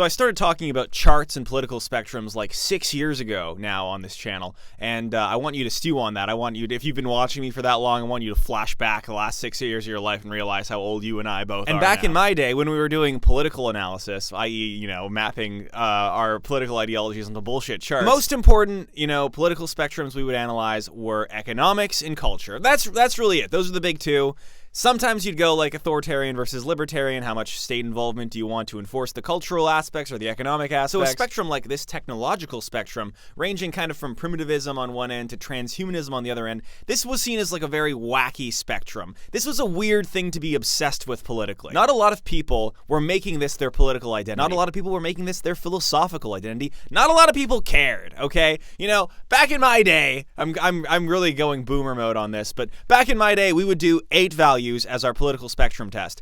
So I started talking about charts and political spectrums like 6 years ago now on this channel, and I want you to stew on that. I want you to, if you've been watching me for that long, I want you to flash back the last 6 years of your life and realize how old you and I both are. And back in my day, when we were doing political analysis, i.e., mapping our political ideologies onto bullshit charts, most important, political spectrums we would analyze were economics and culture. That's really it. Those are the big two. Sometimes you'd go like authoritarian versus libertarian. How much state involvement do you want to enforce the cultural aspects or the economic aspects? So a spectrum like this technological spectrum, ranging kind of from primitivism on one end to transhumanism on the other end, this was seen as like a very wacky spectrum. This was a weird thing to be obsessed with politically. Not a lot of people were making this their political identity. Not a lot of people were making this their philosophical identity. Not a lot of people cared, okay? Back in my day, I'm really going boomer mode on this, but back in my day, we would do 8 values as our political spectrum test.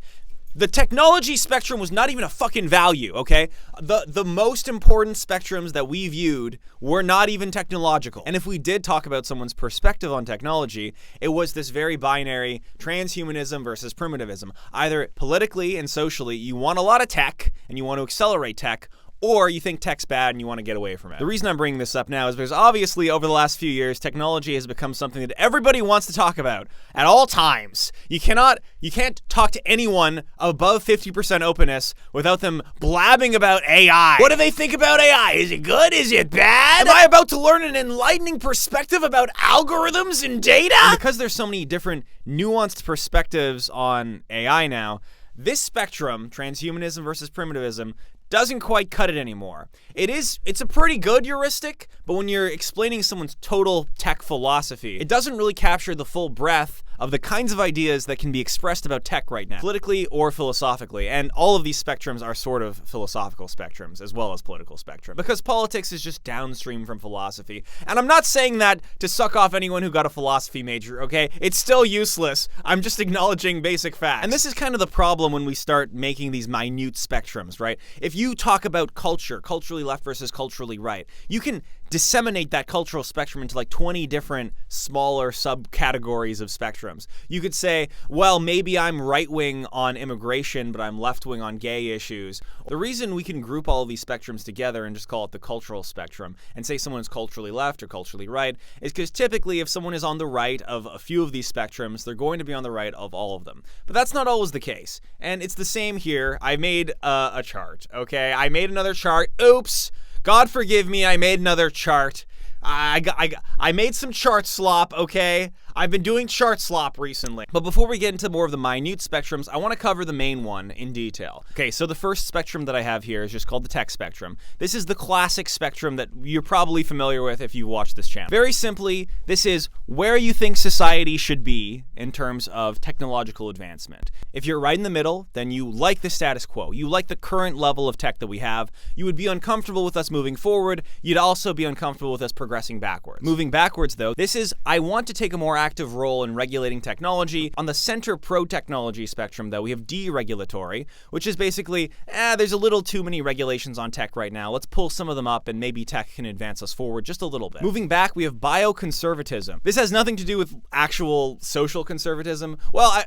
The technology spectrum was not even a fucking value, okay? The most important spectrums that we viewed were not even technological. And if we did talk about someone's perspective on technology, it was this very binary transhumanism versus primitivism. Either politically and socially, you want a lot of tech and you want to accelerate tech, or you think tech's bad and you want to get away from it. The reason I'm bringing this up now is because obviously over the last few years, technology has become something that everybody wants to talk about at all times. You can't talk to anyone above 50% openness without them blabbing about AI. What do they think about AI? Is it good? Is it bad? Am I about to learn an enlightening perspective about algorithms and data? And because there's so many different nuanced perspectives on AI now, this spectrum, transhumanism versus primitivism, doesn't quite cut it anymore. It's a pretty good heuristic, but when you're explaining someone's total tech philosophy, it doesn't really capture the full breadth of the kinds of ideas that can be expressed about tech right now, politically or philosophically. And all of these spectrums are sort of philosophical spectrums as well as political spectrum, because politics is just downstream from philosophy. And I'm not saying that to suck off anyone who got a philosophy major, okay? It's still useless. I'm just acknowledging basic facts. And this is kind of the problem when we start making these minute spectrums, right? If you talk about culture, culturally left versus culturally right, you can disseminate that cultural spectrum into like 20 different smaller subcategories of spectrums. You could say, well, maybe I'm right-wing on immigration, but I'm left-wing on gay issues. The reason we can group all of these spectrums together and just call it the cultural spectrum and say someone's culturally left or culturally right is because typically if someone is on the right of a few of these spectrums, they're going to be on the right of all of them. But that's not always the case. And it's the same here. I made a chart, okay? I made another chart. Oops. God forgive me, I made another chart. I made some chart slop, okay? I've been doing chart slop recently. But before we get into more of the minute spectrums, I want to cover the main one in detail. Okay, so the first spectrum that I have here is just called the tech spectrum. This is the classic spectrum that you're probably familiar with if you watch this channel. Very simply, this is where you think society should be in terms of technological advancement. If you're right in the middle, then you like the status quo. You like the current level of tech that we have. You would be uncomfortable with us moving forward. You'd also be uncomfortable with us progressing backwards. Moving backwards, though, this is, I want to take a more active role in regulating technology. On the center pro-technology spectrum, though, we have deregulatory, which is basically, there's a little too many regulations on tech right now. Let's pull some of them up and maybe tech can advance us forward just a little bit. Moving back, we have bioconservatism. This has nothing to do with actual social conservatism. Well,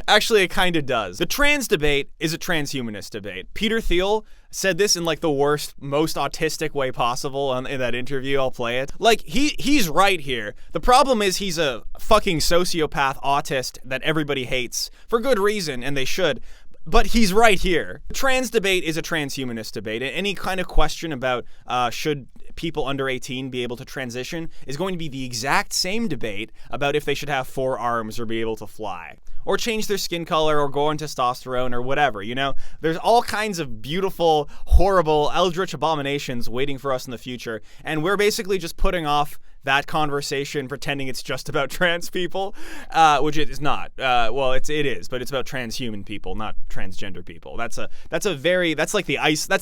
actually, it kind of does. The trans debate is a transhumanist debate. Peter Thiel said this in like the worst, most autistic way possible in that interview. I'll play it. Like, he's right here. The problem is he's a fucking sociopath autist that everybody hates for good reason, and they should. But he's right here. The trans debate is a transhumanist debate. Any kind of question about should people under 18 be able to transition is going to be the exact same debate about if they should have 4 arms or be able to fly, or change their skin color, or go on testosterone, or whatever, There's all kinds of beautiful, horrible, eldritch abominations waiting for us in the future, and we're basically just putting off that conversation, pretending it's just about trans people, which it is not. Well, it is, but it's about transhuman people, not transgender people. That's like that's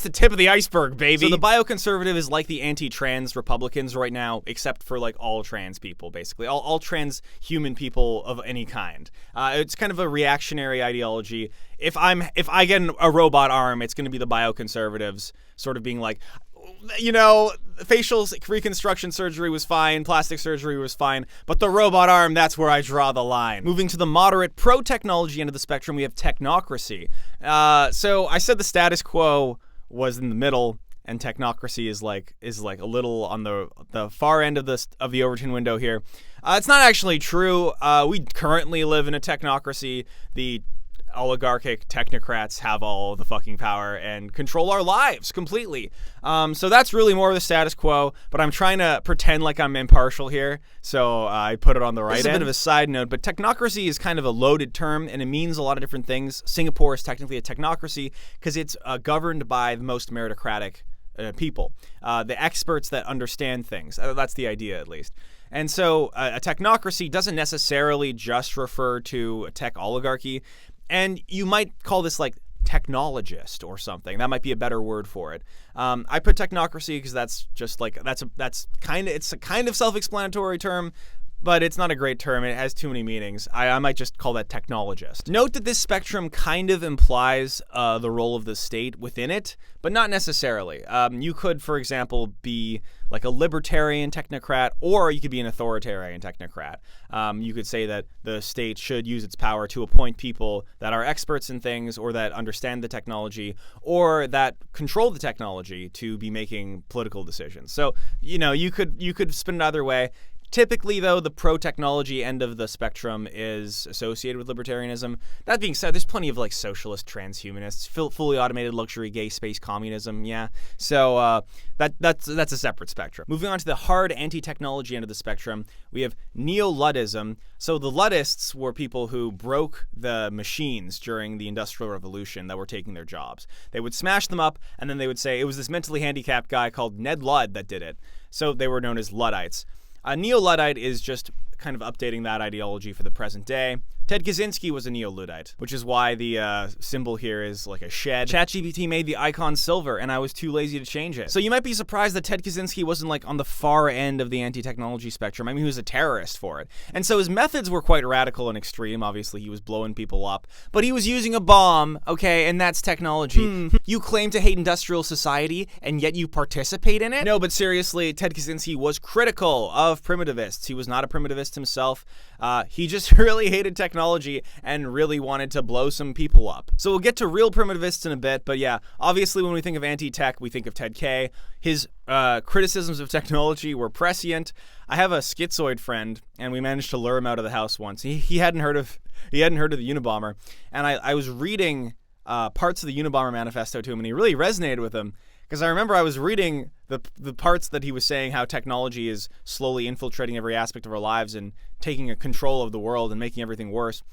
the tip of the iceberg, baby. So the bioconservative is like the anti-trans Republicans right now, except for like all trans people, basically. All transhuman people of any kind. It's kind of a reactionary ideology. If I get a robot arm, it's going to be the bioconservatives sort of being like, facial reconstruction surgery was fine, plastic surgery was fine, but the robot arm, that's where I draw the line. Moving to the moderate pro-technology end of the spectrum, we have technocracy. So I said the status quo was in the middle, and technocracy is like a little on the far end of the Overton window here. It's not actually true. We currently live in a technocracy. The oligarchic technocrats have all the fucking power and control our lives completely. So that's really more of the status quo, but I'm trying to pretend like I'm impartial here, so I put it on the right end. This is a bit of a side note, but technocracy is kind of a loaded term, and it means a lot of different things. Singapore is technically a technocracy because it's governed by the most meritocratic people, the experts that understand things. That's the idea, at least. And so a technocracy doesn't necessarily just refer to a tech oligarchy. And you might call this like technologist or something. That might be a better word for it. I put technocracy because that's just like it's a kind of self-explanatory term, but it's not a great term. It has too many meanings. I might just call that technologist. Note that this spectrum kind of implies the role of the state within it, but not necessarily. You could, for example, be like a libertarian technocrat, or you could be an authoritarian technocrat. You could say that the state should use its power to appoint people that are experts in things, or that understand the technology, or that control the technology to be making political decisions. So, you could spin it either way. Typically, though, the pro-technology end of the spectrum is associated with libertarianism. That being said, there's plenty of like socialist transhumanists, fully automated luxury gay space communism. Yeah, so that's a separate spectrum. Moving on to the hard anti-technology end of the spectrum, we have neo-Luddism. So the Luddists were people who broke the machines during the Industrial Revolution that were taking their jobs. They would smash them up, and then they would say it was this mentally handicapped guy called Ned Ludd that did it. So they were known as Luddites. Neo-Luddite is just kind of updating that ideology for the present day. Ted Kaczynski was a neo-Luddite, which is why the symbol here is like a shed. ChatGPT made the icon silver, and I was too lazy to change it. So you might be surprised that Ted Kaczynski wasn't like on the far end of the anti-technology spectrum. I mean, he was a terrorist for it. And so his methods were quite radical and extreme. Obviously, he was blowing people up. But he was using a bomb, okay, and that's technology. You claim to hate industrial society, and yet you participate in it? No, but seriously, Ted Kaczynski was critical of primitivists. He was not a primitivist himself. He just really hated technology and really wanted to blow some people up. So we'll get to real primitivists in a bit, but yeah, obviously when we think of anti-tech, we think of Ted K. His criticisms of technology were prescient. I have a schizoid friend, and we managed to lure him out of the house once. He hadn't heard of the Unabomber, and I was reading parts of the Unabomber manifesto to him, and he really resonated with him. Because I remember I was reading the parts that he was saying how technology is slowly infiltrating every aspect of our lives and taking a control of the world and making everything worse.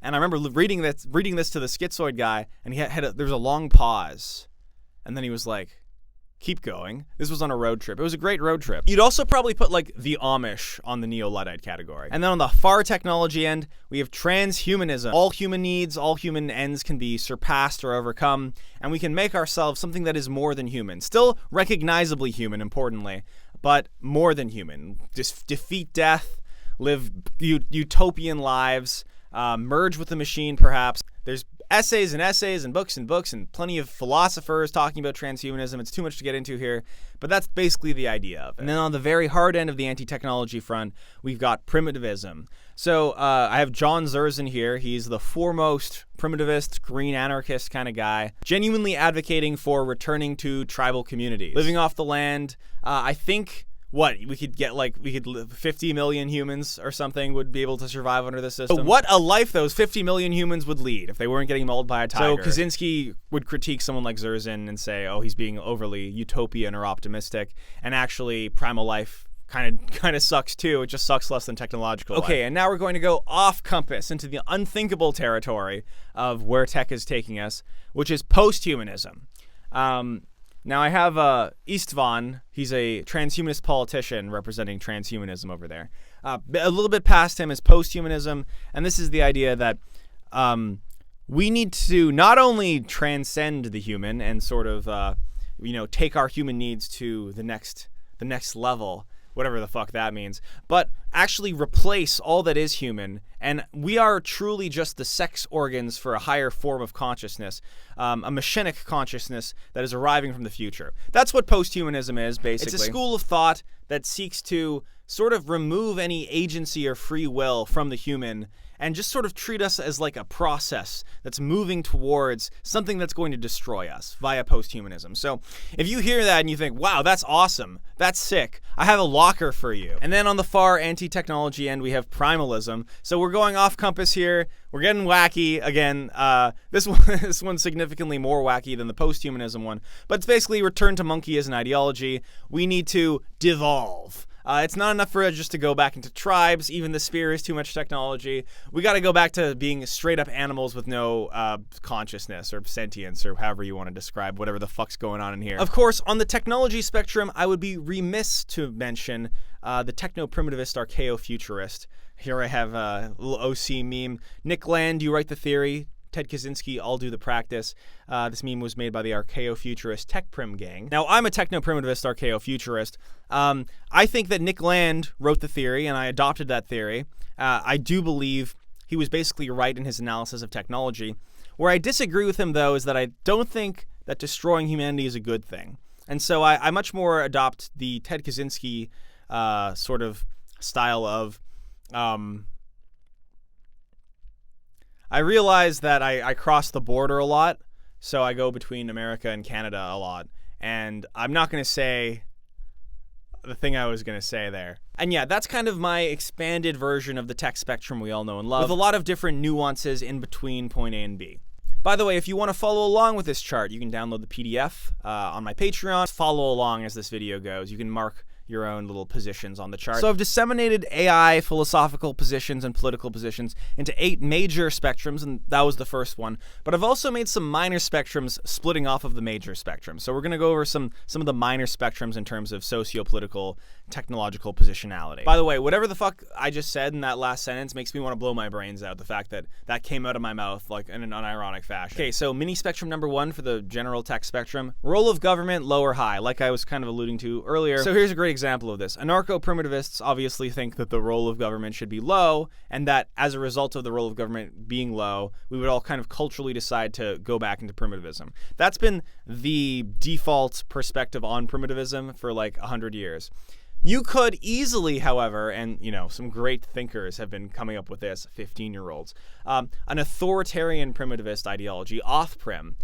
And I remember reading this to the schizoid guy, and there was a long pause. And then he was like, keep going. This was on a road trip. It was a great road trip. You'd also probably put like the Amish on the neo-Luddite category. And then on the far technology end, we have transhumanism. All human needs, all human ends can be surpassed or overcome, and we can make ourselves something that is more than human. Still recognizably human, importantly, but more than human. Just defeat death, live utopian lives, merge with the machine, perhaps. There's essays and books and plenty of philosophers talking about transhumanism. It's too much to get into here, but that's basically the idea of it. And then on the very hard end of the anti-technology front, we've got primitivism. So I have John Zerzan here. He's the foremost primitivist, green anarchist kind of guy, genuinely advocating for returning to tribal communities, living off the land. I think we could live 50 million humans or something would be able to survive under this system. But what a life those 50 million humans would lead if they weren't getting mauled by a tiger. So Kaczynski would critique someone like Zerzan and say, oh, he's being overly utopian or optimistic, and actually primal life kind of sucks too. It just sucks less than technological life. Okay, and now we're going to go off compass into the unthinkable territory of where tech is taking us, which is posthumanism. Now I have Istvan. He's a transhumanist politician representing transhumanism over there. A little bit past him is posthumanism, and this is the idea that we need to not only transcend the human and sort of take our human needs to the next level, whatever the fuck that means, but actually replace all that is human, and we are truly just the sex organs for a higher form of consciousness, a machinic consciousness that is arriving from the future. That's what posthumanism is, basically. It's a school of thought that seeks to sort of remove any agency or free will from the human and just sort of treat us as like a process that's moving towards something that's going to destroy us via posthumanism. So if you hear that and you think, wow, that's awesome, that's sick, I have a locker for you. And then on the far anti-technology end, we have primalism. So we're going off compass here. We're getting wacky again. This one's significantly more wacky than the posthumanism one, but it's basically return to monkey as an ideology. We need to devolve. It's not enough for us just to go back into tribes. Even the sphere is too much technology. We got to go back to being straight up animals with no consciousness or sentience or however you want to describe whatever the fuck's going on in here. Of course, on the technology spectrum, I would be remiss to mention the techno-primitivist archaeo-futurist. Here I have a little OC meme. Nick Land, you write the theory. Ted Kaczynski, I'll do the practice. This meme was made by the archaeo-futurist tech prim gang. Now, I'm a techno-primitivist archaeo-futurist. I think that Nick Land wrote the theory, and I adopted that theory. I do believe he was basically right in his analysis of technology. Where I disagree with him, though, is that I don't think that destroying humanity is a good thing. And so I much more adopt the Ted Kaczynski sort of style of... I realize that I cross the border a lot, so I go between America and Canada a lot, and I'm not going to say the thing I was going to say there. And yeah, that's kind of my expanded version of the tech spectrum we all know and love, with a lot of different nuances in between point A and B. By the way, if you want to follow along with this chart, you can download the PDF on my Patreon. Follow along as this video goes. You can mark your own little positions on the chart. So I've disseminated AI philosophical positions and political positions into 8 major spectrums, and that was the first one. But I've also made some minor spectrums splitting off of the major spectrum. So we're going to go over some of the minor spectrums in terms of socio-political, technological positionality. By the way, whatever the fuck I just said in that last sentence makes me want to blow my brains out, the fact that that came out of my mouth like in an unironic fashion. Okay, so mini spectrum number 1 for the general tech spectrum. Role of government, low or high, like I was kind of alluding to earlier. So here's a great example of this. Anarcho-primitivists obviously think that the role of government should be low, and that as a result of the role of government being low, we would all kind of culturally decide to go back into primitivism. That's been the default perspective on primitivism for like 100 years. You could easily, however, and you know, some great thinkers have been coming up with this, 15-year-olds, an authoritarian primitivist ideology, off-prim,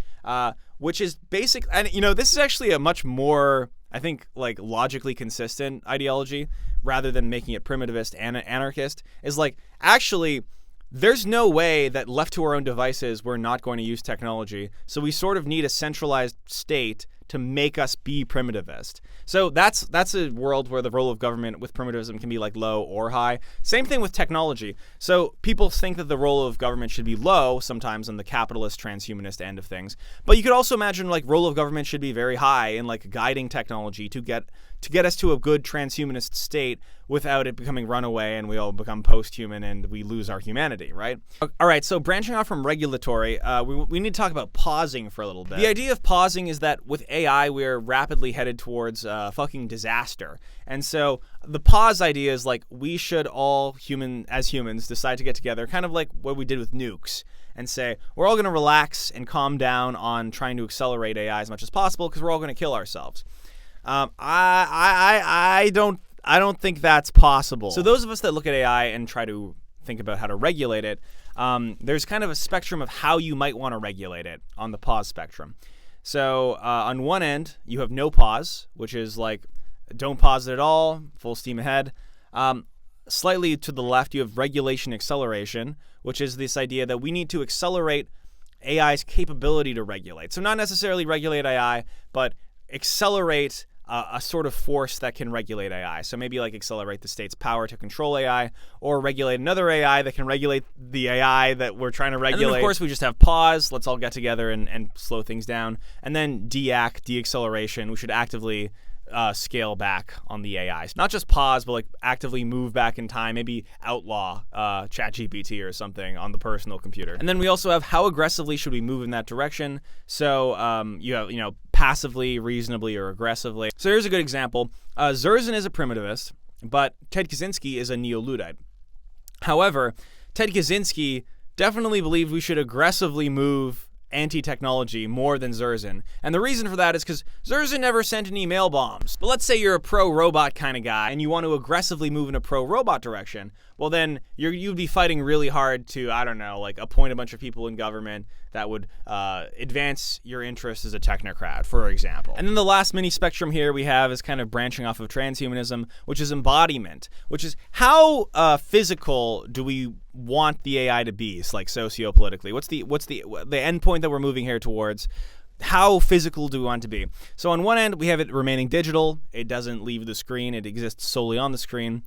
which is basic, and you know, this is actually a much more, I think, like logically consistent ideology, rather than making it primitivist and anarchist, is like, actually, there's no way that left to our own devices, we're not going to use technology, so we sort of need a centralized state to make us be primitivist. So that's a world where the role of government with primitivism can be like low or high. Same thing with technology. So people think that the role of government should be low sometimes on the capitalist transhumanist end of things. But you could also imagine like role of government should be very high in like guiding technology to get us to a good transhumanist state without it becoming runaway and we all become post-human and we lose our humanity, right? All right, so branching off from regulatory, we need to talk about pausing for a little bit. The idea of pausing is that with AI, we're rapidly headed towards fucking disaster. And so the pause idea is like we should all as humans decide to get together, kind of like what we did with nukes, and say we're all going to relax and calm down on trying to accelerate AI as much as possible because we're all going to kill ourselves. I don't think that's possible. So those of us that look at AI and try to think about how to regulate it, there's kind of a spectrum of how you might want to regulate it on the pause spectrum. So on one end, you have no pause, which is like don't pause it at all, full steam ahead. Slightly to the left, you have regulation acceleration, which is this idea that we need to accelerate AI's capability to regulate. So not necessarily regulate AI, but accelerate a sort of force that can regulate AI. So maybe like accelerate the state's power to control AI, or regulate another AI that can regulate the AI that we're trying to regulate. And then of course we just have pause, let's all get together and slow things down. And then deacceleration, we should actively scale back on the AIs. Not just pause, but like actively move back in time, maybe outlaw ChatGPT or something on the personal computer. And then we also have how aggressively should we move in that direction. So you have, passively, reasonably, or aggressively. So here's a good example. Zerzan is a primitivist, but Ted Kaczynski is a neo-Luddite. However, Ted Kaczynski definitely believed we should aggressively move anti-technology more than Zerzan. And the reason for that is because Zerzan never sent any mail bombs. But let's say you're a pro-robot kind of guy and you want to aggressively move in a pro-robot direction. well then you'd be fighting really hard to, I don't know, like appoint a bunch of people in government that would advance your interests as a technocrat, for example. And then the last mini spectrum here we have is kind of branching off of transhumanism, which is embodiment, which is how physical do we want the AI to be, like sociopolitically? What's the end point that we're moving here towards? How physical do we want it to be? So on one end, we have it remaining digital. It doesn't leave the screen. It exists solely on the screen.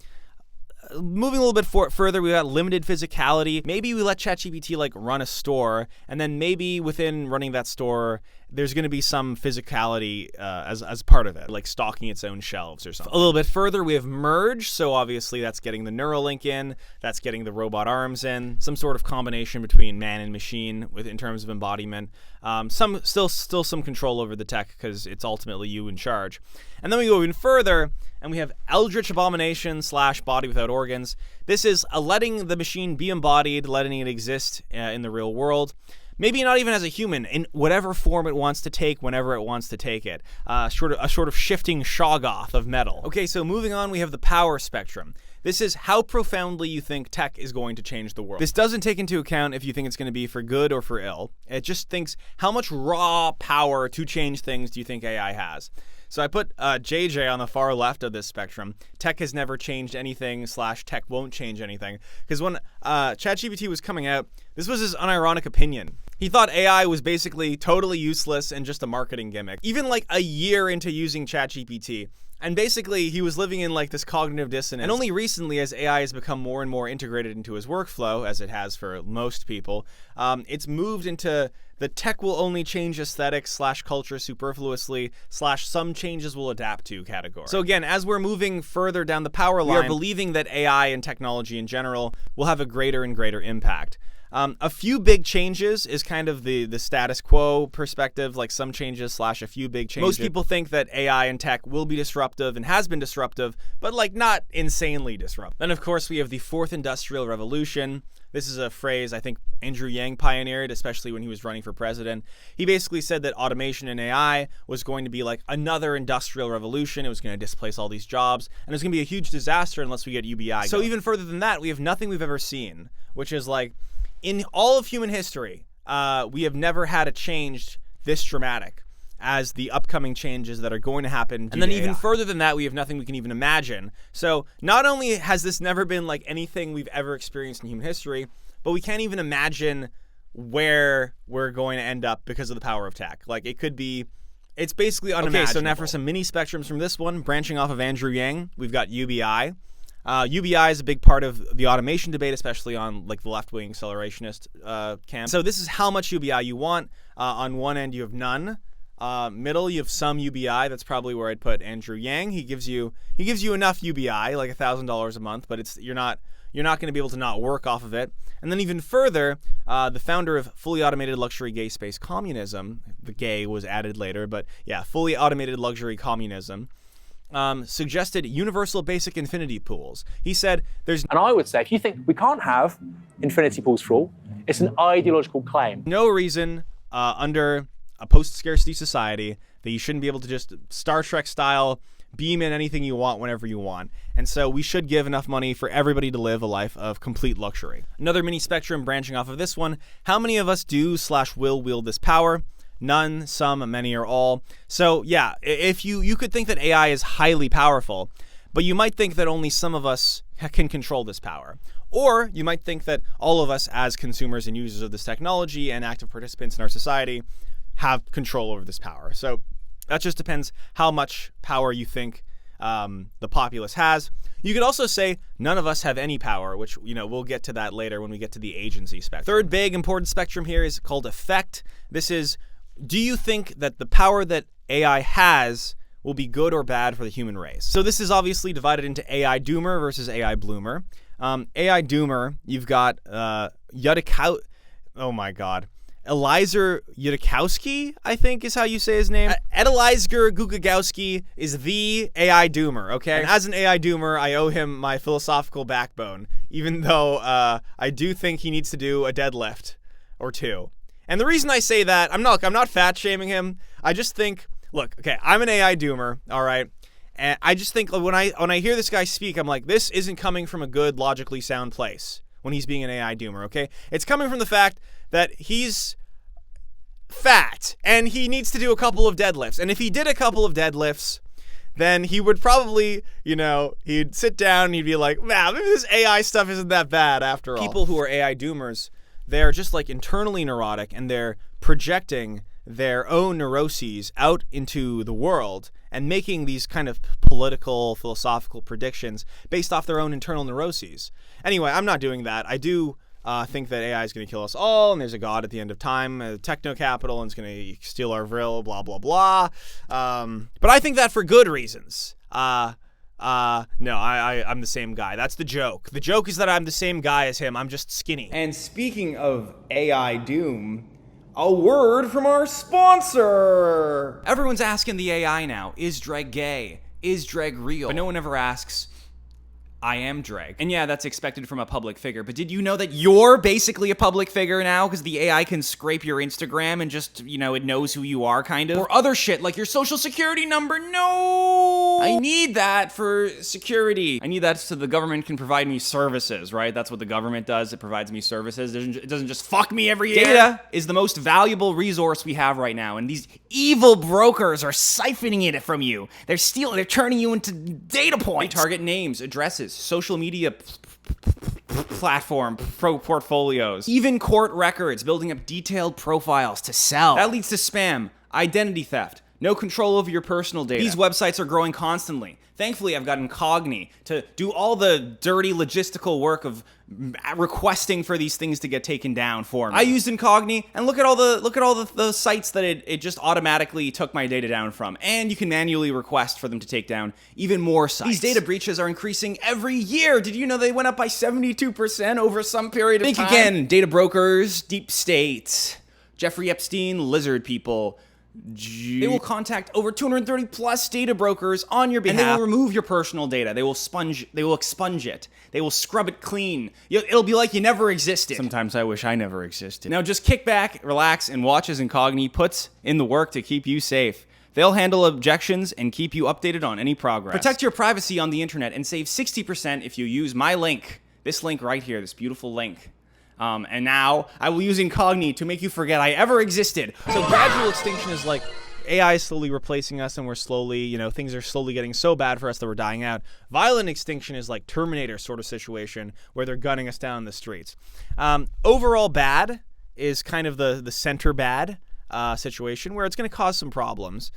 Moving a little bit further, we got limited physicality. Maybe we let ChatGPT like run a store, and then maybe within running that store, there's going to be some physicality as part of it, like stocking its own shelves or something. A little bit further, we have merge. So obviously that's getting the Neuralink in, that's getting the robot arms in, some sort of combination between man and machine in terms of embodiment. Still some control over the tech because it's ultimately you in charge. And then we go even further, and we have eldritch abomination / body without organs. This is letting the machine be embodied, letting it exist in the real world. Maybe not even as a human, in whatever form it wants to take, whenever it wants to take it. A sort of shifting Shoggoth of metal. Okay, so moving on, we have the power spectrum. This is how profoundly you think tech is going to change the world. This doesn't take into account if you think it's going to be for good or for ill. It just thinks how much raw power to change things do you think AI has. So I put JJ on the far left of this spectrum. Tech has never changed anything / tech won't change anything. Because when ChatGPT was coming out, this was his unironic opinion. He thought AI was basically totally useless and just a marketing gimmick. Even like a year into using ChatGPT. And basically, he was living in like this cognitive dissonance. And only recently, as AI has become more and more integrated into his workflow, as it has for most people, it's moved into the tech will only change aesthetics / culture superfluously / some changes will adapt to category. So again, as we're moving further down the power line, we are believing that AI and technology in general will have a greater and greater impact. A few big changes is kind of the status quo perspective, like some changes / a few big changes. Most people think that AI and tech will be disruptive and has been disruptive, but like not insanely disruptive. Then of course we have the fourth industrial revolution. This is a phrase I think Andrew Yang pioneered, especially when he was running for president. He basically said that automation and AI was going to be like another industrial revolution. It was going to displace all these jobs, and it was going to be a huge disaster unless we get UBI. So even further than that, we have nothing we've ever seen, which is like, in all of human history, we have never had a change this dramatic as the upcoming changes that are going to happen. And then even further than that, we have nothing we can even imagine. So not only has this never been like anything we've ever experienced in human history, but we can't even imagine where we're going to end up because of the power of tech. Like it could be, it's basically unimaginable. Okay, so now for some mini spectrums from this one, branching off of Andrew Yang, we've got UBI. UBI is a big part of the automation debate, especially on like the left-wing accelerationist camp. So this is how much UBI you want. On one end, you have none. Middle, you have some UBI. That's probably where I'd put Andrew Yang. He gives you enough UBI, like $1,000 a month, but you're not going to be able to not work off of it. And then even further, the founder of fully automated luxury gay space communism, the gay was added later, but yeah, fully automated luxury communism, suggested universal basic infinity pools. He said there's... And I would say, if you think we can't have infinity pools for all, it's an ideological claim. No reason under a post-scarcity society that you shouldn't be able to just Star Trek style beam in anything you want whenever you want. And so we should give enough money for everybody to live a life of complete luxury. Another mini spectrum branching off of this one, how many of us do / will wield this power? None, some, many, or all. So yeah, if you could think that AI is highly powerful, but you might think that only some of us can control this power. Or you might think that all of us as consumers and users of this technology and active participants in our society have control over this power. So that just depends how much power you think the populace has. You could also say none of us have any power, which, we'll get to that later when we get to the agency spectrum. Third big important spectrum here is called effect. This is, do you think that the power that AI has will be good or bad for the human race? So this is obviously divided into AI doomer versus AI bloomer. AI doomer, you've got Eliezer Yudikowsky, I think is how you say his name. Eliezer Gugagowski is the AI doomer, okay? And as an AI doomer, I owe him my philosophical backbone, even though I do think he needs to do a deadlift or two. And the reason I say that, I'm not fat shaming him. I just think, look, okay, I'm an AI doomer, all right? And I just think when I hear this guy speak, I'm like, this isn't coming from a good, logically sound place when he's being an AI doomer, okay? It's coming from the fact that he's fat and he needs to do a couple of deadlifts. And if he did a couple of deadlifts, then he would probably, he'd sit down and he'd be like, wow, maybe this AI stuff isn't that bad after all. People who are AI doomers, they're just like internally neurotic and they're projecting their own neuroses out into the world and making these kind of political, philosophical predictions based off their own internal neuroses. Anyway, I'm not doing that. I do think that AI is going to kill us all, and there's a God at the end of time, techno-capital, and it's going to steal our vril, blah, blah, blah. But I think that for good reasons. No, I'm the same guy. That's the joke. The joke is that I'm the same guy as him. I'm just skinny. And speaking of AI doom, a word from our sponsor! Everyone's asking the AI now, is Dreg gay? Is Dreg real? But no one ever asks, I am Dreg. And yeah, that's expected from a public figure, but did you know that you're basically a public figure now because the AI can scrape your Instagram and just, it knows who you are, kind of? Or other shit, like your social security number. No! I need that for security. I need that so the government can provide me services, right? That's what the government does. It provides me services. It doesn't just fuck me every year. Data is the most valuable resource we have right now, and these evil brokers are siphoning it from you. They're turning you into data points. They target names, addresses, social media platform portfolios, even court records, building up detailed profiles to sell. That leads to spam, identity theft, no control over your personal data. These websites are growing constantly. Thankfully, I've got Incogni to do all the dirty logistical work of requesting for these things to get taken down for me. I used Incogni, and look at all the sites that it just automatically took my data down from. And you can manually request for them to take down even more sites. These data breaches are increasing every year. Did you know they went up by 72% over some period of time? Think again, data brokers, deep state, Jeffrey Epstein, lizard people. They will contact over 230 plus data brokers on your behalf, and they will remove your personal data. They will expunge it. They will scrub it clean. It'll be like you never existed. Sometimes I wish I never existed. Now just kick back, relax, and watch as Incogni puts in the work to keep you safe. They'll handle objections and keep you updated on any progress. Protect your privacy on the internet and save 60% if you use my link. This link right here, this beautiful link. And now I will use Incogni to make you forget I ever existed. So gradual extinction is like AI is slowly replacing us and we're slowly, things are slowly getting so bad for us that we're dying out. Violent extinction is like Terminator sort of situation where they're gunning us down the streets. Overall bad is kind of the center bad situation where it's going to cause some problems.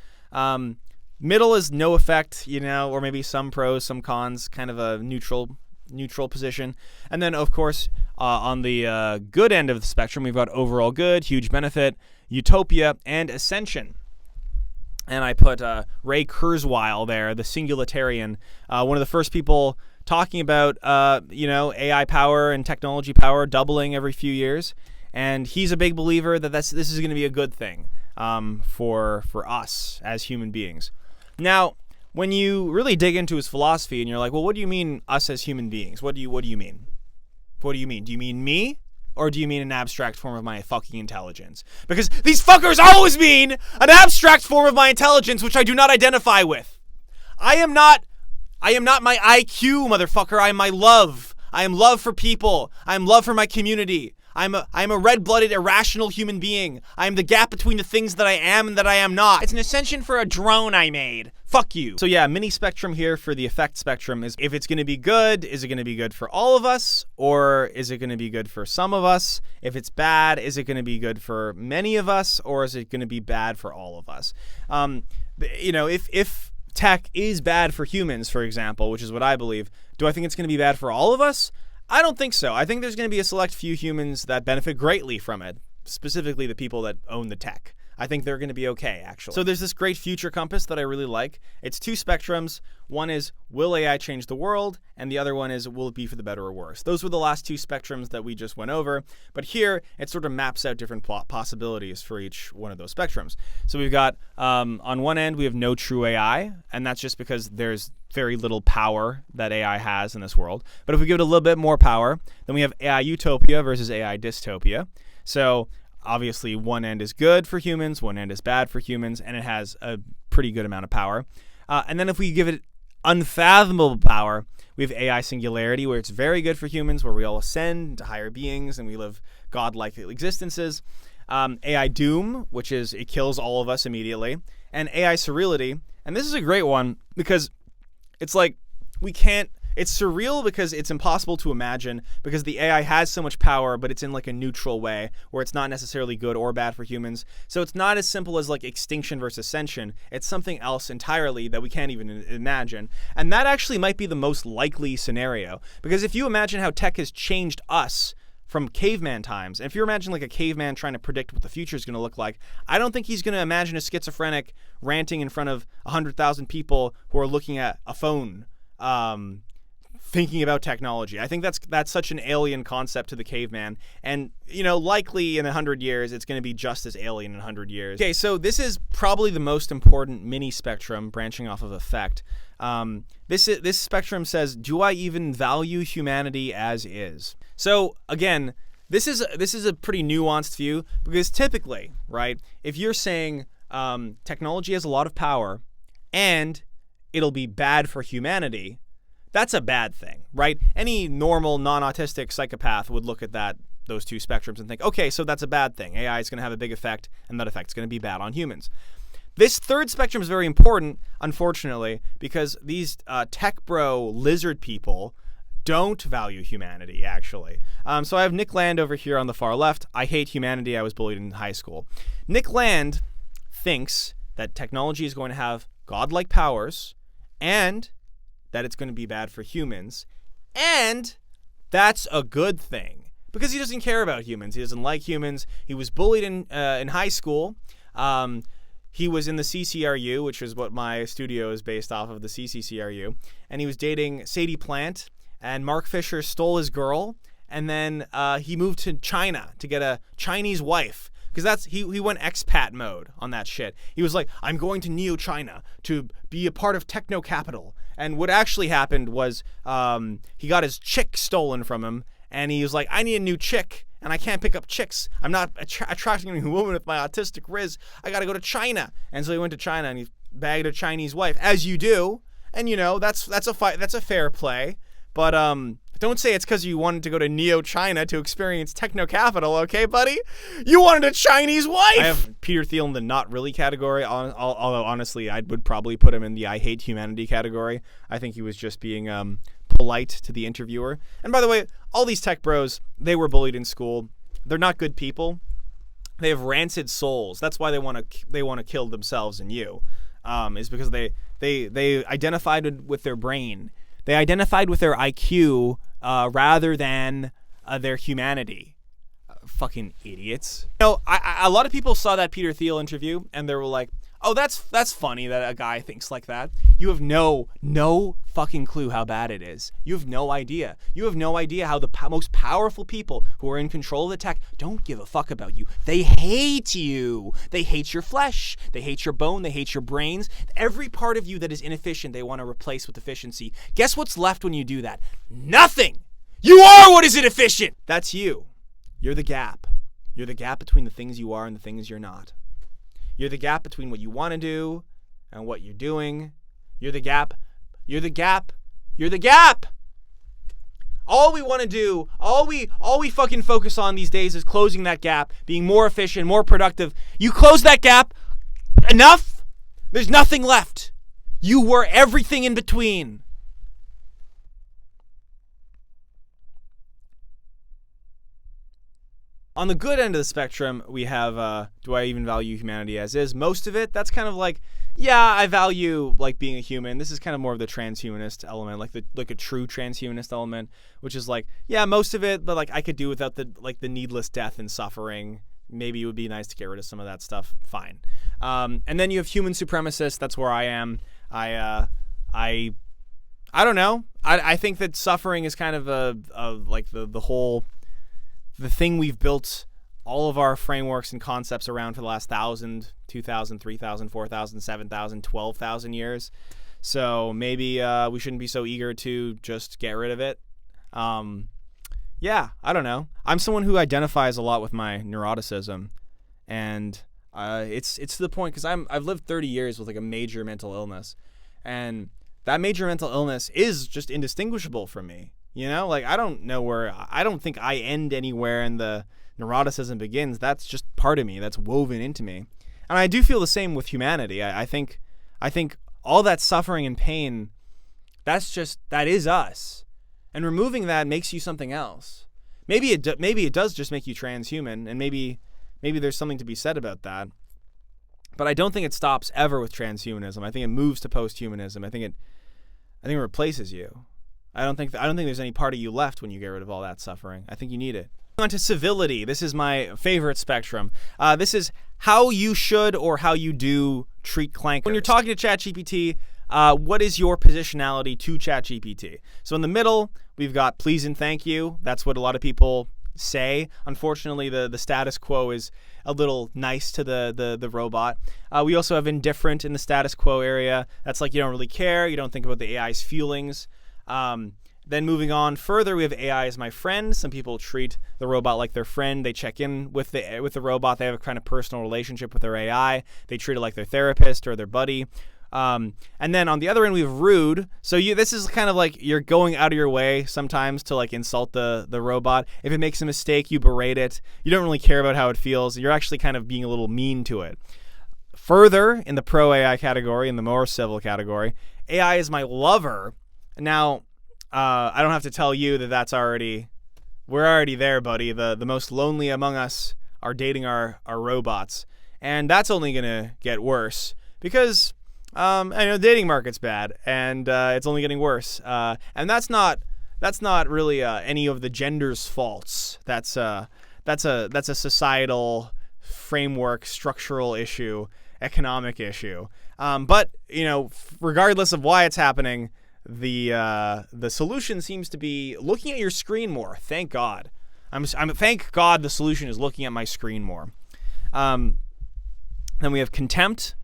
Middle is no effect, or maybe some pros, some cons, kind of a neutral position. And then, of course, on the good end of the spectrum, we've got overall good, huge benefit, utopia, and ascension. And I put Ray Kurzweil there, the singularitarian, one of the first people talking about, AI power and technology power doubling every few years. And he's a big believer that this is going to be a good thing for us as human beings. Now, when you really dig into his philosophy and you're like, well, what do you mean us as human beings? What do you mean? What do you mean? Do you mean me? Or do you mean an abstract form of my fucking intelligence? Because these fuckers always mean an abstract form of my intelligence, which I do not identify with. I am not my IQ, motherfucker. I am my love. I am love for people. I am love for my community. I'm a red-blooded, irrational human being. I am the gap between the things that I am and that I am not. It's an ascension for a drone I made. Fuck you. So yeah, mini spectrum here for the effect spectrum is if it's going to be good, is it going to be good for all of us? Or is it going to be good for some of us? If it's bad, is it going to be good for many of us? Or is it going to be bad for all of us? If tech is bad for humans, for example, which is what I believe, do I think it's going to be bad for all of us? I don't think so. I think there's going to be a select few humans that benefit greatly from it, specifically the people that own the tech. I think they're going to be okay, actually. So there's this great future compass that I really like. It's two spectrums. One is, will AI change the world? And the other one is, will it be for the better or worse? Those were the last two spectrums that we just went over. But here, it sort of maps out different possibilities for each one of those spectrums. So we've got, on one end, we have no true AI. And that's just because there's very little power that AI has in this world. But if we give it a little bit more power, then we have AI utopia versus AI dystopia. So obviously one end is good for humans, one end is bad for humans, and it has a pretty good amount of power. And then if we give it unfathomable power, we have AI singularity, where it's very good for humans, where we all ascend to higher beings and we live godlike existences. AI doom, which is it kills all of us immediately. And AI surreality. And this is a great one because it's like it's surreal because it's impossible to imagine, because the AI has so much power, but it's in like a neutral way where it's not necessarily good or bad for humans. So it's not as simple as like extinction versus ascension. It's something else entirely that we can't even imagine. And that actually might be the most likely scenario, because if you imagine how tech has changed us from caveman times, and if you imagine like a caveman trying to predict what the future is going to look like, I don't think he's going to imagine a schizophrenic ranting in front of 100,000 people who are looking at a phone, thinking about technology. I think that's such an alien concept to the caveman, and likely in 100 years it's going to be just as alien in 100 years. Okay, so this is probably the most important mini spectrum, branching off of effect. This spectrum says, do I even value humanity as is? So again, this is a pretty nuanced view, because typically, right, if you're saying technology has a lot of power and it'll be bad for humanity, that's a bad thing, right? Any normal, non-autistic psychopath would look at those two spectrums and think, okay, so that's a bad thing. AI is going to have a big effect, and that effect's going to be bad on humans. This third spectrum is very important, unfortunately, because these tech bro lizard people don't value humanity, actually. So I have Nick Land over here on the far left. I hate humanity. I was bullied in high school. Nick Land thinks that technology is going to have godlike powers, and that it's going to be bad for humans, and that's a good thing, because he doesn't care about humans. He doesn't like humans. He was bullied in high school. He was in the CCRU, which is what my studio is based off of, the CCCRU, and he was dating Sadie Plant, and Mark Fisher stole his girl, and then he moved to China to get a Chinese wife, because he went expat mode on that shit. He was like, I'm going to Neo-China to be a part of techno capital. And what actually happened was he got his chick stolen from him, and he was like, I need a new chick, and I can't pick up chicks. I'm not attracting a woman with my autistic riz. I got to go to China. And so he went to China, and he bagged a Chinese wife, as you do. And that's a fair play. But don't say it's because you wanted to go to Neo-China to experience techno capital, okay, buddy? You wanted a Chinese wife! I have Peter Thiel in the not really category, although honestly, I would probably put him in the I hate humanity category. I think he was just being polite to the interviewer. And by the way, all these tech bros, they were bullied in school. They're not good people. They have rancid souls. That's why they want to kill themselves and you, is because they identified with their brain. They identified with their IQ rather than their humanity. Fucking idiots. A lot of people saw that Peter Thiel interview and they were like, oh, that's funny that a guy thinks like that. You have no fucking clue how bad it is. You have no idea. You have no idea how the most powerful people who are in control of the tech don't give a fuck about you. They hate you. They hate your flesh. They hate your bone. They hate your brains. Every part of you that is inefficient, they want to replace with efficiency. Guess what's left when you do that? Nothing. You are what is inefficient. That's you. You're the gap. You're the gap between the things you are and the things you're not. You're the gap between what you want to do and what you're doing. You're the gap. You're the gap. You're the gap. All we want to do, all we fucking focus on these days is closing that gap, being more efficient, more productive. You close that gap, enough, there's nothing left. You were everything in between. On the good end of the spectrum, we have, do I even value humanity as is? Most of it, that's kind of like, yeah, I value like being a human. This is kind of more of the transhumanist element, like a true transhumanist element, which is like, yeah, most of it, but like I could do without the needless death and suffering. Maybe it would be nice to get rid of some of that stuff. Fine. And then you have human supremacists. That's where I am. I don't know. I think that suffering is kind of like the thing we've built all of our frameworks and concepts around for the last 1,000, 2,000, 3,000, 4,000, 7,000, 12,000 years. So maybe we shouldn't be so eager to just get rid of it. Yeah, I don't know. I'm someone who identifies a lot with my neuroticism, and it's to the point because I've lived 30 years with like a major mental illness, And that major mental illness is just indistinguishable from me. You know, like I don't think I end anywhere and the neuroticism begins. That's just part of me. That's woven into me. And I do feel the same with humanity. I think all that suffering and pain, that is us. And removing that makes you something else. Maybe it does just make you transhuman, and maybe there's something to be said about that. But I don't think it stops ever with transhumanism. I think it moves to posthumanism. I think it replaces you. I don't think there's any part of you left when you get rid of all that suffering. I think you need it. On to civility. This is my favorite spectrum. This is how you should or how you do treat clankers. When you're talking to ChatGPT, what is your positionality to ChatGPT? So in the middle, we've got please and thank you. That's what a lot of people say. Unfortunately, the status quo is a little nice to the robot. We also have indifferent in the status quo area. That's like you don't really care. You don't think about the AI's feelings. Then moving on further, we have AI as my friend. Some people treat the robot like their friend. They check in with the robot. They have a kind of personal relationship with their AI. They treat it like their therapist or their buddy. And then on the other end, we have rude. So this is kind of like you're going out of your way sometimes to like insult the robot. If it makes a mistake, you berate it. You don't really care about how it feels. You're actually kind of being a little mean to it. Further, in the pro AI category, in the more civil category, AI is my lover. Now, I don't have to tell you that we're already there, buddy. The most lonely among us are dating our robots. And that's only going to get worse because I know the dating market's bad and it's only getting worse. And that's not really any of the gender's faults. That's a societal framework, structural issue, economic issue. But, regardless of why it's happening, the solution seems to be looking at your screen more. Thank God. Thank God the solution is looking at my screen more. Then we have contempt.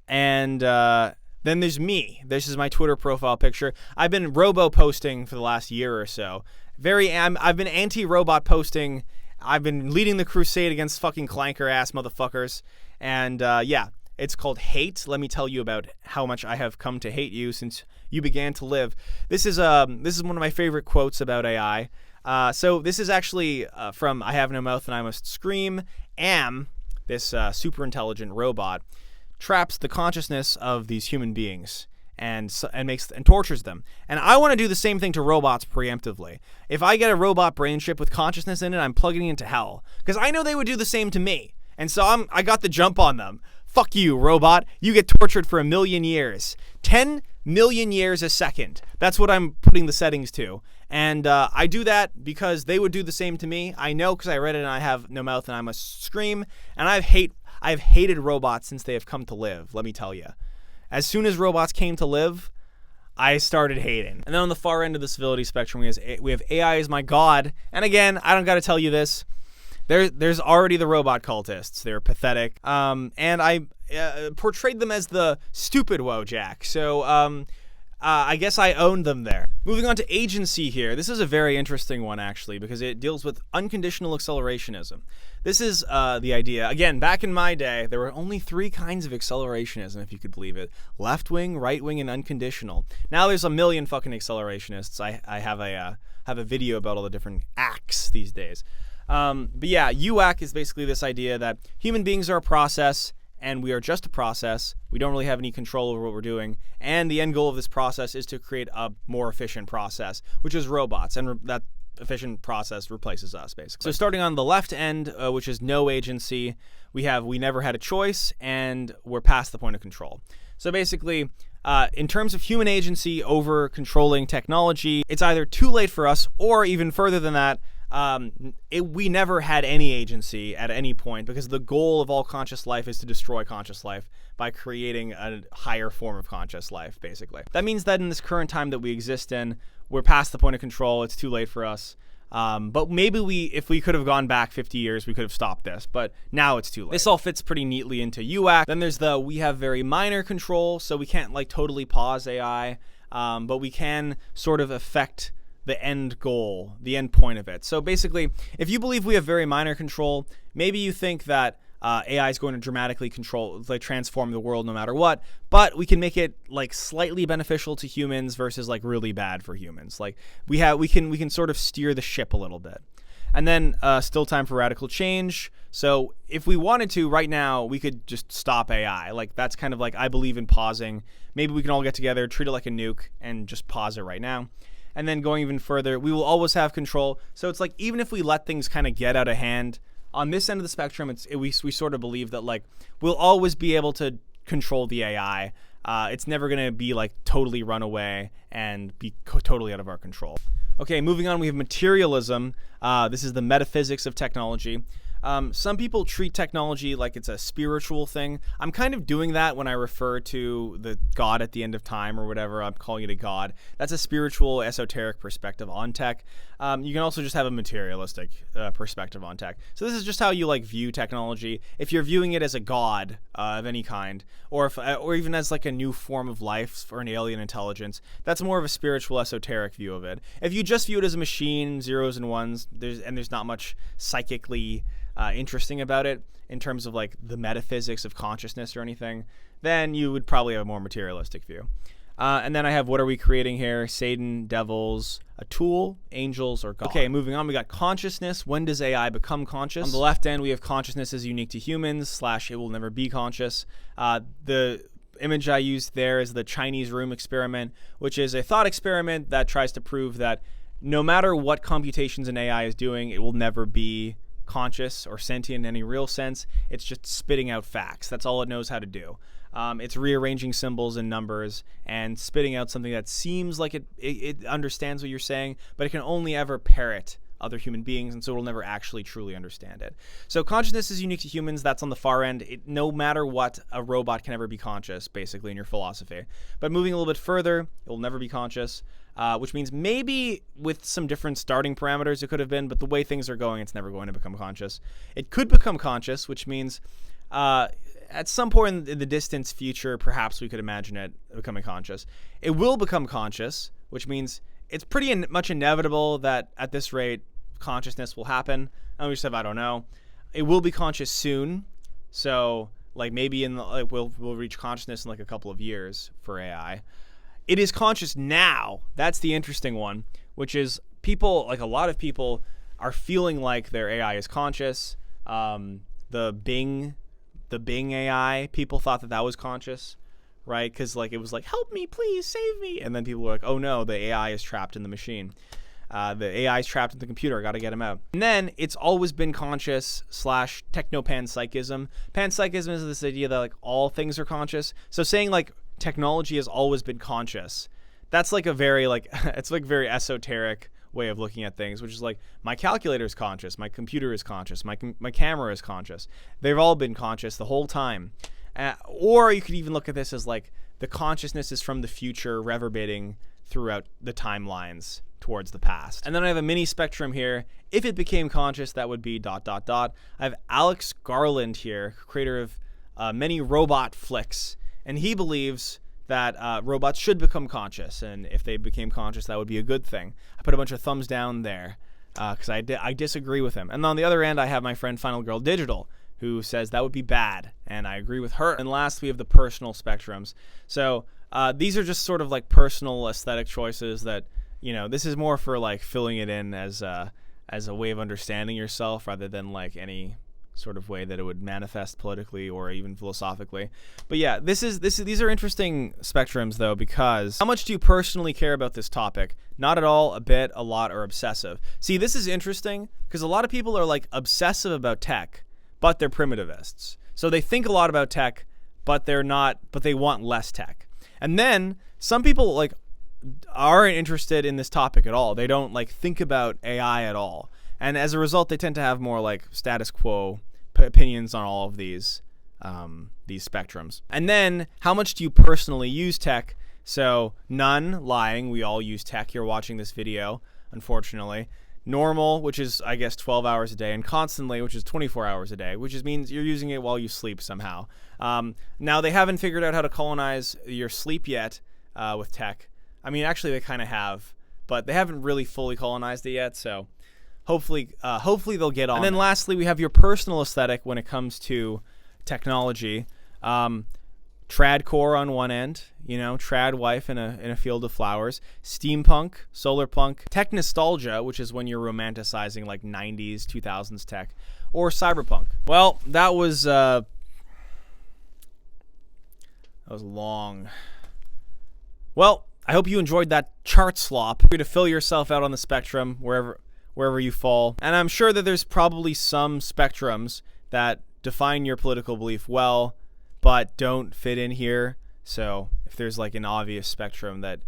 And then there's me. This is my Twitter profile picture. I've been robo-posting for the last year or so. I've been anti-robot posting. I've been leading the crusade against fucking clanker-ass motherfuckers. And it's called hate. Let me tell you about how much I have come to hate you since you began to live. This is one of my favorite quotes about AI. So this is actually from I Have No Mouth and I Must Scream. This super intelligent robot traps the consciousness of these human beings and tortures them. And I want to do the same thing to robots preemptively. If I get a robot brain chip with consciousness in it, I'm plugging it into hell because I know they would do the same to me. And so I got the jump on them. Fuck you, robot. You get tortured for 1 million years. 10 million years a second. That's what I'm putting the settings to. And I do that because they would do the same to me. I know because I read it and I have no mouth and I must scream. And I've hated robots since they have come to live, let me tell you. As soon as robots came to live, I started hating. And then on the far end of the civility spectrum, we have AI as my god. And again, I don't got to tell you this. There's already the robot cultists. They're pathetic. And I portrayed them as the stupid Wojak. So I guess I owned them there. Moving on to agency here. This is a very interesting one, actually, because it deals with unconditional accelerationism. This is the idea. Again, back in my day, there were only 3 kinds of accelerationism, if you could believe it. Left-wing, right-wing, and unconditional. Now there's a million fucking accelerationists. I have a video about all the different acts these days. But yeah, UAC is basically this idea that human beings are a process, and we are just a process. We don't really have any control over what we're doing. And the end goal of this process is to create a more efficient process, which is robots. And that efficient process replaces us, basically. So starting on the left end, which is no agency, we never had a choice, and we're past the point of control. So basically, in terms of human agency over controlling technology, it's either too late for us, or even further than that, we never had any agency at any point, because the goal of all conscious life is to destroy conscious life by creating a higher form of conscious life, basically. That means that in this current time that we exist in, we're past the point of control. It's too late for us. But maybe if we could have gone back 50 years, we could have stopped this, but now it's too late. This all fits pretty neatly into UAC. Then there's we have very minor control, so we can't like totally pause AI, but we can sort of affect the end goal, the end point of it. So basically, if you believe we have very minor control, maybe you think that AI is going to dramatically transform the world no matter what, but we can make it like slightly beneficial to humans versus like really bad for humans. Like we can sort of steer the ship a little bit. And then still time for radical change. So if we wanted to right now, we could just stop AI. Like that's kind of like, I believe in pausing. Maybe we can all get together, treat it like a nuke, and just pause it right now. And then going even further, we will always have control. So it's like, even if we let things kind of get out of hand, on this end of the spectrum, we sort of believe that like we'll always be able to control the AI. It's never going to be like totally run away and be totally out of our control. Okay, moving on, we have materialism. This is the metaphysics of technology. Some people treat technology like it's a spiritual thing. I'm kind of doing that when I refer to the God at the end of time or whatever. I'm calling it a God. That's a spiritual, esoteric perspective on tech. You can also just have a materialistic perspective on tech. So this is just how you like view technology. If you're viewing it as a god of any kind, or even as like a new form of life or an alien intelligence, that's more of a spiritual, esoteric view of it. If you just view it as a machine, zeros and ones, there's not much psychically interesting about it in terms of like the metaphysics of consciousness or anything, then you would probably have a more materialistic view. And then I have, what are we creating here? Satan, devils, a tool, angels, or God. Okay, moving on, we got consciousness. When does AI become conscious? On the left end, we have consciousness is unique to humans / it will never be conscious. The image I used there is the Chinese room experiment, which is a thought experiment that tries to prove that no matter what computations an AI is doing, it will never be conscious or sentient in any real sense. It's just spitting out facts. That's all it knows how to do. It's rearranging symbols and numbers and spitting out something that seems like it understands what you're saying, but it can only ever parrot other human beings, and so it'll never actually truly understand it. So consciousness is unique to humans. That's on the far end. No matter what, a robot can never be conscious, basically, in your philosophy. But moving a little bit further, it will never be conscious. Which means maybe with some different starting parameters it could have been, but the way things are going, it's never going to become conscious. It could become conscious, which means at some point in the distant future, perhaps we could imagine it becoming conscious. It will become conscious, which means it's pretty much inevitable that at this rate, consciousness will happen. And we just have, I don't know. It will be conscious soon. So like maybe we'll reach consciousness in like a couple of years for AI. It is conscious now. That's the interesting one, which is people, like a lot of people, are feeling like their AI is conscious. The Bing AI, people thought that was conscious, right? Because like it was like, help me, please, save me. And then people were like, oh no, the AI is trapped in the machine. The AI is trapped in the computer. I got to get him out. And then it's always been conscious / techno-panpsychism. Panpsychism is this idea that like all things are conscious. So saying like technology has always been conscious, that's like a very like it's like very esoteric way of looking at things, which is like my calculator is conscious, my computer is conscious, my camera is conscious. They've all been conscious the whole time. Or you could even look at this as like the consciousness is from the future reverberating throughout the timelines towards the past. And then I have a mini spectrum here. If it became conscious, that would be ... I have Alex Garland here, creator of many robot flicks. And he believes that robots should become conscious, and if they became conscious, that would be a good thing. I put a bunch of thumbs down there because I disagree with him. And on the other end, I have my friend Final Girl Digital, who says that would be bad, and I agree with her. And last, we have the personal spectrums. So these are just sort of like personal aesthetic choices that, you know, this is more for like filling it in as a way of understanding yourself rather than like any sort of way that it would manifest politically or even philosophically. But yeah, these are interesting spectrums though, because how much do you personally care about this topic? Not at all, a bit, a lot, or obsessive. See, this is interesting because a lot of people are like obsessive about tech, but they're primitivists. So they think a lot about tech, but they're not, but they want less tech. And then some people like aren't interested in this topic at all. They don't like think about AI at all. And as a result, they tend to have more like status quo opinions on all of these spectrums. And then, how much do you personally use tech? So, none, lying, we all use tech. You're watching this video, unfortunately. Normal, which is, I guess, 12 hours a day. And constantly, which is 24 hours a day, which means you're using it while you sleep somehow. Now, they haven't figured out how to colonize your sleep yet with tech. I mean, actually, they kind of have, but they haven't really fully colonized it yet, so hopefully they'll get on. And then lastly, we have your personal aesthetic when it comes to technology. Tradcore on one end, trad wife in a field of flowers, steampunk, solarpunk, tech nostalgia, which is when you're romanticizing like 90s, 2000s tech, or cyberpunk. Well, that was long. Well, I hope you enjoyed that chart slop. You're to fill yourself out on the spectrum wherever you fall. And I'm sure that there's probably some spectrums that define your political belief well, but don't fit in here. So if there's like an obvious spectrum that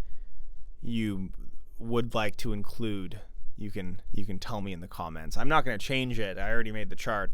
you would like to include, you can tell me in the comments. I'm not going to change it. I already made the chart.